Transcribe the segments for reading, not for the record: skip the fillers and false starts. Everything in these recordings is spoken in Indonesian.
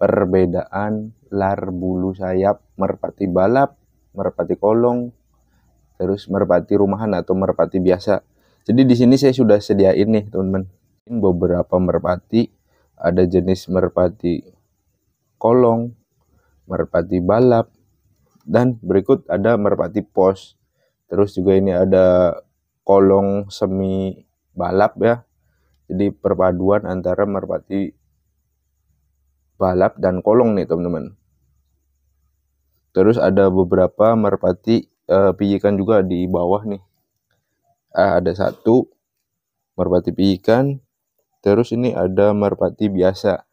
perbedaan lar bulu sayap merpati balap, merpati kolong, terus merpati rumahan atau merpati biasa. Jadi di sini saya sudah sediain nih teman-teman beberapa merpati, ada jenis merpati kolong, merpati balap, dan berikut ada merpati pos. Terus juga ini ada kolong semi balap ya. Jadi perpaduan antara merpati balap dan kolong nih teman-teman. Terus ada beberapa merpati pijikan juga di bawah nih. Ada satu merpati pijikan. Terus ini ada merpati biasa.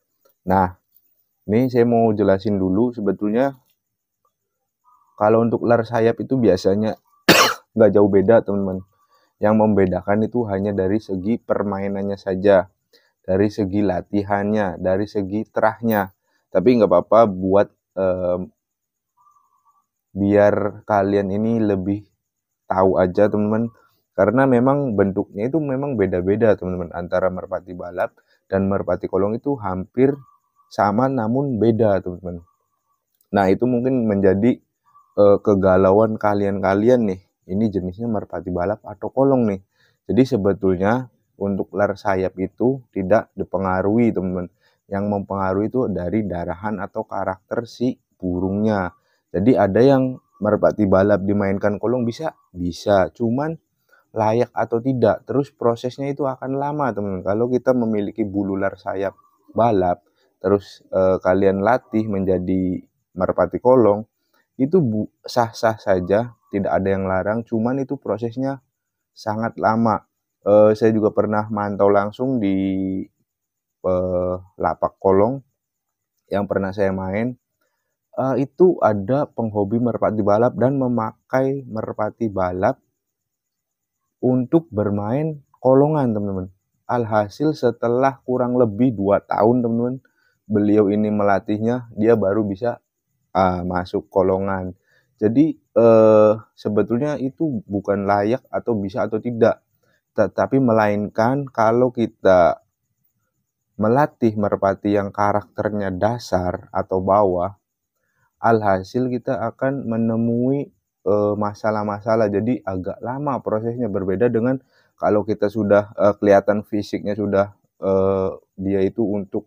Nah, ini saya mau jelasin dulu sebetulnya kalau untuk lar sayap itu biasanya nggak jauh beda teman-teman. Yang membedakan itu hanya dari segi permainannya saja, dari segi latihannya, dari segi terahnya. Tapi nggak apa-apa buat biar kalian ini lebih tahu aja teman-teman, karena memang bentuknya itu memang beda-beda teman-teman, antara merpati balap dan merpati kolong itu hampir sama namun beda teman-teman. Nah itu mungkin menjadi kegalauan kalian-kalian nih, ini jenisnya merpati balap atau kolong nih. Jadi sebetulnya untuk lar sayap itu tidak dipengaruhi teman-teman. Yang mempengaruhi itu dari darahan atau karakter si burungnya. Jadi ada yang merpati balap dimainkan kolong bisa, cuman layak atau tidak. Terus prosesnya itu akan lama teman-teman. Kalau kita memiliki bulu lar sayap balap, terus kalian latih menjadi merpati kolong, itu sah-sah saja, tidak ada yang larang, cuman itu prosesnya sangat lama. Saya juga pernah mantau langsung di lapak kolong yang pernah saya main. Itu ada penghobi merpati balap dan memakai merpati balap untuk bermain kolongan teman-teman. Alhasil setelah kurang lebih 2 tahun teman-teman, beliau ini melatihnya, dia baru bisa masuk kolongan. Jadi sebetulnya itu bukan layak atau bisa atau tidak, tetapi melainkan kalau kita melatih merpati yang karakternya dasar atau bawah, alhasil kita akan menemui masalah-masalah. Jadi agak lama prosesnya, berbeda dengan kalau kita sudah kelihatan fisiknya sudah dia itu untuk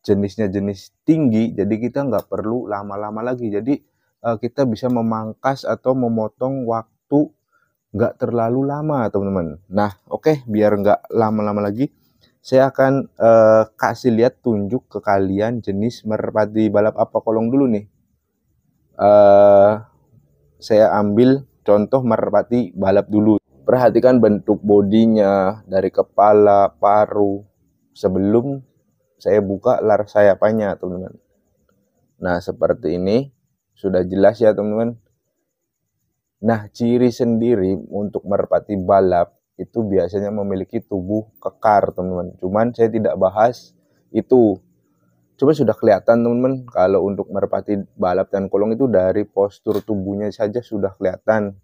jenisnya jenis tinggi, jadi kita nggak perlu lama-lama lagi. Jadi kita bisa memangkas atau memotong waktu nggak terlalu lama teman-teman. Nah oke, biar nggak lama-lama lagi, saya akan kasih lihat tunjuk ke kalian jenis merpati balap apa kolong dulu nih. Saya ambil contoh merpati balap dulu. Perhatikan bentuk bodinya dari kepala, paruh, sebelum saya buka lar sayapannya teman-teman. Nah seperti ini, sudah jelas ya teman-teman. Nah ciri sendiri untuk merpati balap itu biasanya memiliki tubuh kekar teman-teman. Cuman saya tidak bahas itu. Coba sudah kelihatan teman-teman, kalau untuk merpati balap dan kolong itu dari postur tubuhnya saja sudah kelihatan.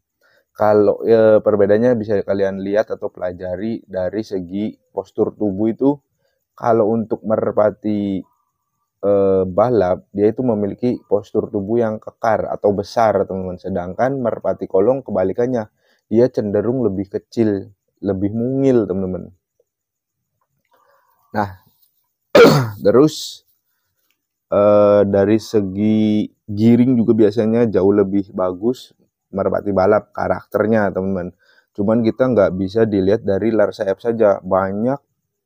Kalau perbedaannya bisa kalian lihat atau pelajari dari segi postur tubuh itu. Kalau untuk merpati balap, dia itu memiliki postur tubuh yang kekar atau besar teman-teman. Sedangkan merpati kolong kebalikannya, dia cenderung lebih kecil, lebih mungil teman-teman. Nah terus dari segi giring juga biasanya jauh lebih bagus merpati balap karakternya teman-teman. Cuman kita nggak bisa dilihat dari lar sayap saja, banyak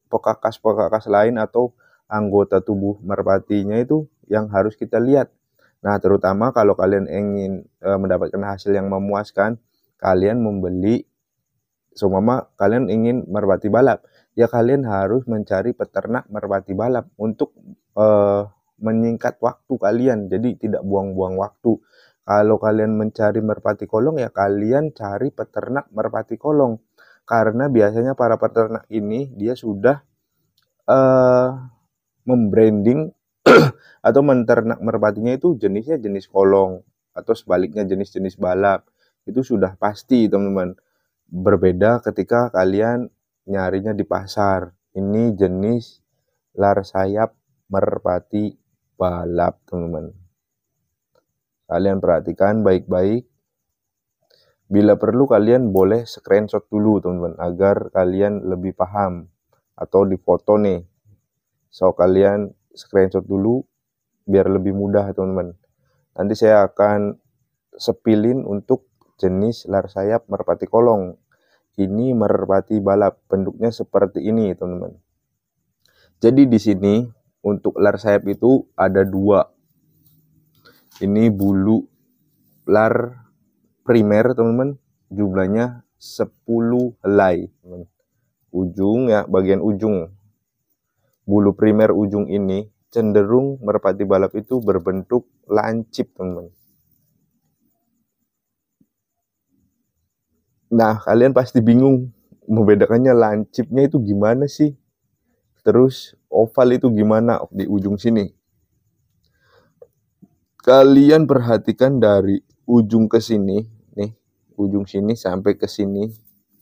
pekakas-pekakas lain atau anggota tubuh merpatinya itu yang harus kita lihat. Nah terutama kalau kalian ingin mendapatkan hasil yang memuaskan, kalian membeli, seumpama kalian ingin merpati balap, ya kalian harus mencari peternak merpati balap untuk menyingkat waktu kalian, jadi tidak buang-buang waktu. Kalau kalian mencari merpati kolong, ya kalian cari peternak merpati kolong, karena biasanya para peternak ini dia sudah membranding atau menternak merpatinya itu jenisnya jenis kolong, atau sebaliknya jenis-jenis balap. Itu sudah pasti teman-teman. Berbeda ketika kalian nyarinya di pasar. Ini jenis lar sayap merpati balap, teman-teman. Kalian perhatikan baik-baik. Bila perlu kalian boleh screenshot dulu, teman-teman, agar kalian lebih paham. Atau difoto nih. So, kalian screenshot dulu biar lebih mudah, teman-teman. Nanti saya akan sepilin untuk jenis lar sayap merpati kolong. Ini merpati balap, bentuknya seperti ini, teman-teman. Jadi di sini untuk lar sayap itu ada 2. Ini bulu lar primer, teman-teman, jumlahnya 10 helai, teman-teman. Ujung ya, bagian ujung bulu primer ujung ini cenderung merpati balap itu berbentuk lancip, teman-teman. Nah, kalian pasti bingung membedakannya lancipnya itu gimana sih? Terus oval itu gimana di ujung sini? Kalian perhatikan dari ujung ke sini, nih, ujung sini sampai ke sini.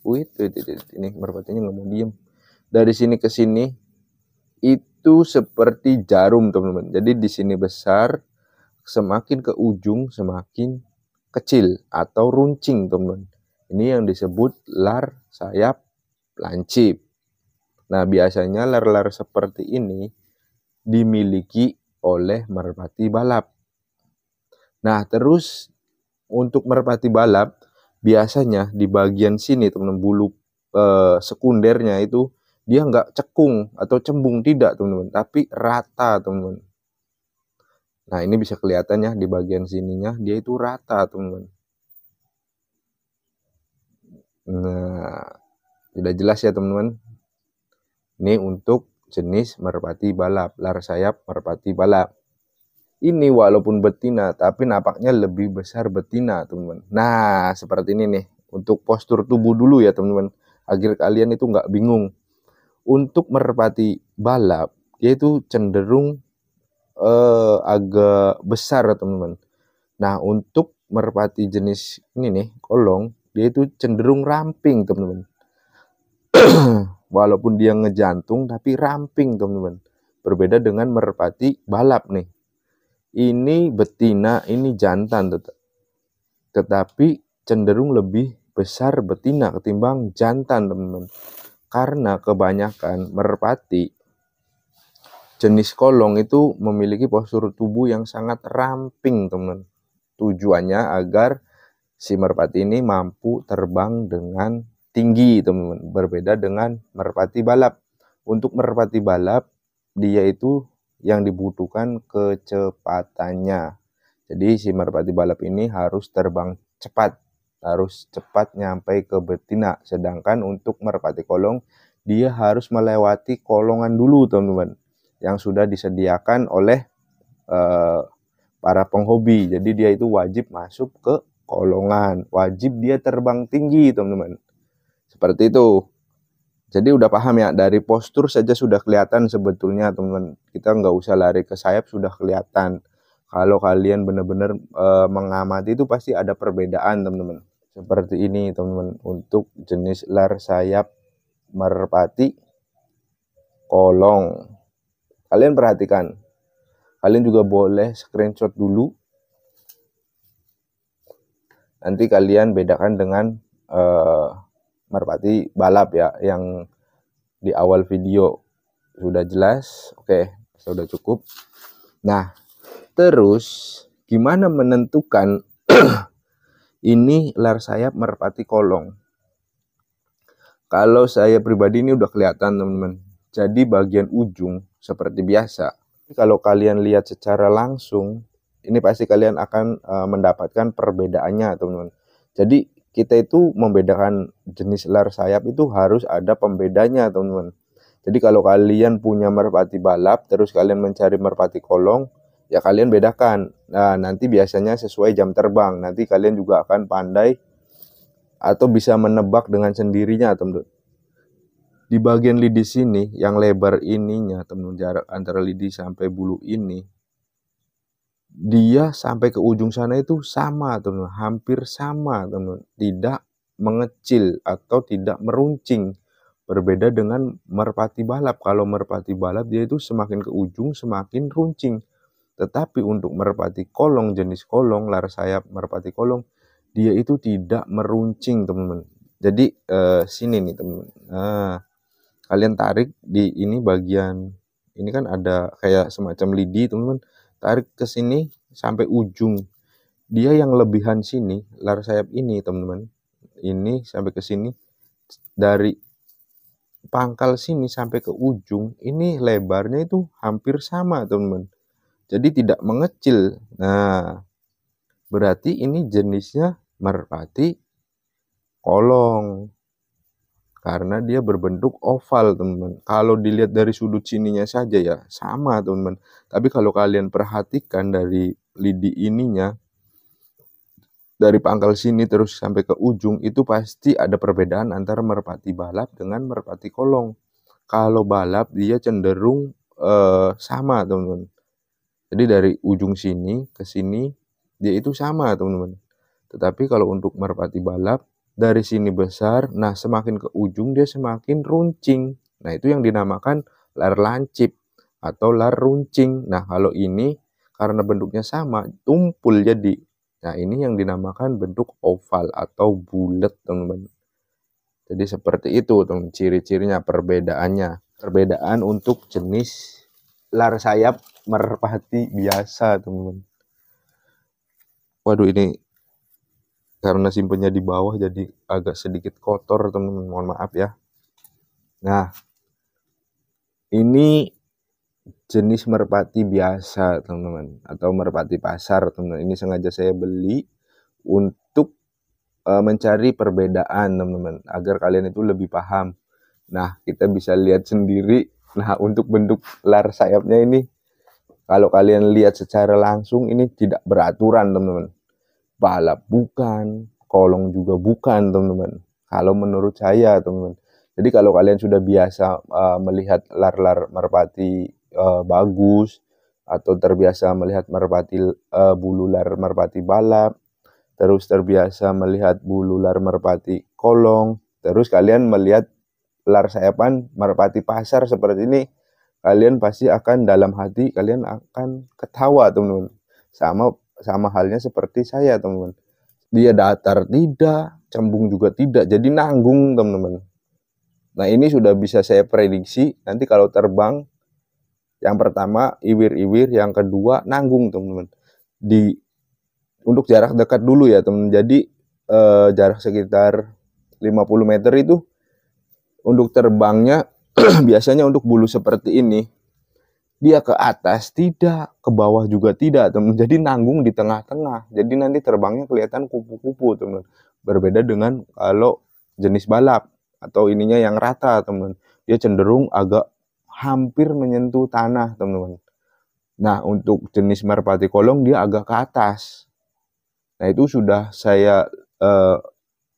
Ini merpatinya nggak mau diem. Dari sini ke sini itu seperti jarum, teman-teman. Jadi di sini besar, semakin ke ujung semakin kecil atau runcing, teman-teman. Ini yang disebut lar sayap lancip. Nah, biasanya lar-lar seperti ini dimiliki oleh merpati balap. Nah, terus untuk merpati balap biasanya di bagian sini, teman-teman, bulu sekundernya itu dia nggak cekung atau cembung, tidak, teman-teman, tapi rata, teman-teman. Nah, ini bisa kelihatan ya di bagian sininya dia itu rata, teman-teman. Nah, sudah jelas ya, teman-teman. Ini untuk jenis merpati balap, lar sayap merpati balap. Ini walaupun betina, tapi nampaknya lebih besar betina, teman-teman. Nah, seperti ini nih. Untuk postur tubuh dulu ya, teman-teman, agar kalian itu nggak bingung. Untuk merpati balap, dia itu cenderung agak besar, teman-teman. Nah, untuk merpati jenis ini nih, kolong, dia itu cenderung ramping, teman-teman. Walaupun dia ngejantung, tapi ramping, teman-teman. Berbeda dengan merpati balap nih. Ini betina, ini jantan, tetapi cenderung lebih besar betina ketimbang jantan, teman-teman. Karena kebanyakan merpati jenis kolong itu memiliki postur tubuh yang sangat ramping, teman-teman. Tujuannya agar si merpati ini mampu terbang dengan tinggi, teman-teman. Berbeda dengan merpati balap. Untuk merpati balap, dia itu yang dibutuhkan kecepatannya. Jadi si merpati balap ini harus terbang cepat, harus cepat nyampe ke betina. Sedangkan untuk merpati kolong, dia harus melewati kolongan dulu, teman-teman, yang sudah disediakan oleh para penghobi. Jadi dia itu wajib masuk ke kolongan, wajib dia terbang tinggi, teman-teman. Seperti itu. Jadi udah paham ya, dari postur saja sudah kelihatan sebetulnya, teman-teman. Kita nggak usah lari ke sayap, sudah kelihatan. Kalau kalian benar-benar mengamati itu pasti ada perbedaan, teman-teman. Seperti ini, teman-teman, untuk jenis lar sayap merpati kolong. Kalian perhatikan. Kalian juga boleh screenshot dulu. Nanti kalian bedakan dengan merpati balap ya, yang di awal video sudah jelas. Oke, sudah cukup. Nah, terus gimana menentukan ini lar sayap merpati kolong? Kalau saya pribadi ini udah kelihatan, teman-teman. Jadi bagian ujung seperti biasa. Kalau kalian lihat secara langsung, ini pasti kalian akan mendapatkan perbedaannya, teman-teman. Jadi kita itu membedakan jenis lar sayap itu harus ada pembedanya, teman-teman. Jadi kalau kalian punya merpati balap, terus kalian mencari merpati kolong, ya kalian bedakan. Nah, nanti biasanya sesuai jam terbang. Nanti kalian juga akan pandai atau bisa menebak dengan sendirinya, teman-teman. Di bagian lidi sini, yang lebar ininya, teman-teman, jarak antara lidi sampai bulu ini, dia sampai ke ujung sana itu sama, teman-teman, hampir sama, teman-teman, tidak mengecil atau tidak meruncing. Berbeda dengan merpati balap. Kalau merpati balap dia itu semakin ke ujung semakin runcing. Tetapi untuk merpati kolong, jenis kolong, lar sayap merpati kolong, dia itu tidak meruncing, teman-teman. Jadi sini nih, teman-teman. Nah, kalian tarik di ini bagian ini kan ada kayak semacam lidi, teman-teman. Tarik ke sini sampai ujung. Dia yang lebihan sini, lar sayap ini, teman-teman. Ini sampai ke sini, dari pangkal sini sampai ke ujung, ini lebarnya itu hampir sama, teman-teman. Jadi tidak mengecil. Nah, berarti ini jenisnya merpati kolong. Karena dia berbentuk oval, teman-teman. Kalau dilihat dari sudut sininya saja ya sama, teman-teman. Tapi kalau kalian perhatikan dari lidi ininya, dari pangkal sini terus sampai ke ujung, itu pasti ada perbedaan antara merpati balap dengan merpati kolong. Kalau balap dia cenderung sama, teman-teman. Jadi dari ujung sini ke sini dia itu sama, teman-teman. Tetapi kalau untuk merpati balap dari sini besar, nah semakin ke ujung dia semakin runcing. Nah itu yang dinamakan lar lancip atau lar runcing. Nah kalau ini karena bentuknya sama, tumpul jadi. Nah ini yang dinamakan bentuk oval atau bulat, teman-teman. Jadi seperti itu, teman, ciri-cirinya, perbedaannya. Perbedaan untuk jenis lar sayap merpati biasa, teman-teman. Waduh, ini karena simpennya di bawah jadi agak sedikit kotor, teman-teman. Mohon maaf ya. Nah, ini jenis merpati biasa, teman-teman, atau merpati pasar, teman-teman. Ini sengaja saya beli untuk mencari perbedaan, teman-teman, agar kalian itu lebih paham. Nah, kita bisa lihat sendiri. Nah, untuk bentuk lar sayapnya ini, kalau kalian lihat secara langsung, ini tidak beraturan, teman-teman. Balap bukan, kolong juga bukan, teman-teman. Kalau menurut saya, teman-teman. Jadi kalau kalian sudah biasa melihat lar-lar merpati bagus, atau terbiasa melihat merpati bulu lar merpati balap, terus terbiasa melihat bulu lar merpati kolong, terus kalian melihat lar sayapan merpati pasar seperti ini, kalian pasti akan dalam hati kalian akan ketawa, teman-teman. Sama halnya seperti saya, teman-teman. Dia datar tidak, cembung juga tidak, jadi nanggung, teman-teman. Nah ini sudah bisa saya prediksi, nanti kalau terbang, yang pertama iwir-iwir, yang kedua nanggung, teman-teman. Untuk jarak dekat dulu ya, teman-teman. Jadi jarak sekitar 50 meter itu untuk terbangnya biasanya untuk bulu seperti ini, dia ke atas tidak, ke bawah juga tidak, teman. Jadi nanggung di tengah-tengah. Jadi nanti terbangnya kelihatan kupu-kupu, teman. Berbeda dengan kalau jenis balap atau ininya yang rata, teman. Dia cenderung agak hampir menyentuh tanah, teman-teman. Nah, untuk jenis merpati kolong dia agak ke atas. Nah, itu sudah saya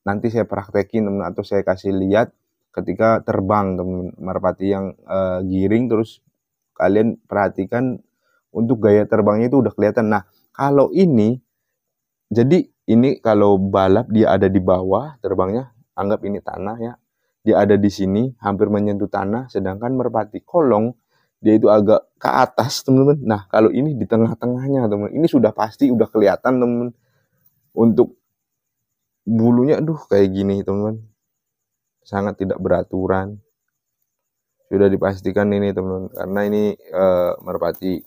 nanti saya praktekin, teman, atau saya kasih lihat ketika terbang, teman. Merpati yang giring, terus kalian perhatikan untuk gaya terbangnya itu udah kelihatan. Nah, kalau ini, jadi ini kalau balap dia ada di bawah terbangnya, anggap ini tanah ya. Dia ada di sini, hampir menyentuh tanah, sedangkan merpati kolong dia itu agak ke atas, teman-teman. Nah, kalau ini di tengah-tengahnya, teman. Ini sudah pasti udah kelihatan, teman. Untuk bulunya aduh kayak gini, teman-teman. Sangat tidak beraturan. Sudah dipastikan ini, teman-teman, karena ini merpati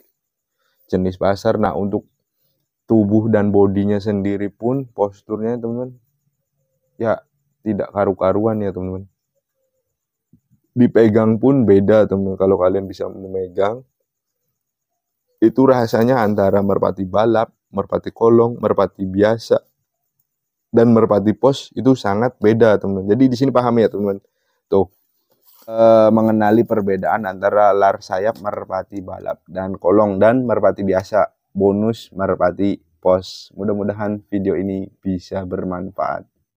jenis pasar. Nah, untuk tubuh dan bodinya sendiri pun posturnya, teman-teman, ya tidak karu-karuan ya, teman-teman. Dipegang pun beda, teman-teman. Kalau kalian bisa memegang, itu rasanya antara merpati balap, merpati kolong, merpati biasa, dan merpati pos itu sangat beda, teman-teman. Jadi di sini paham ya, teman-teman. Tuh, mengenali perbedaan antara lar sayap merpati balap dan kolong dan merpati biasa, bonus merpati pos. Mudah-mudahan video ini bisa bermanfaat.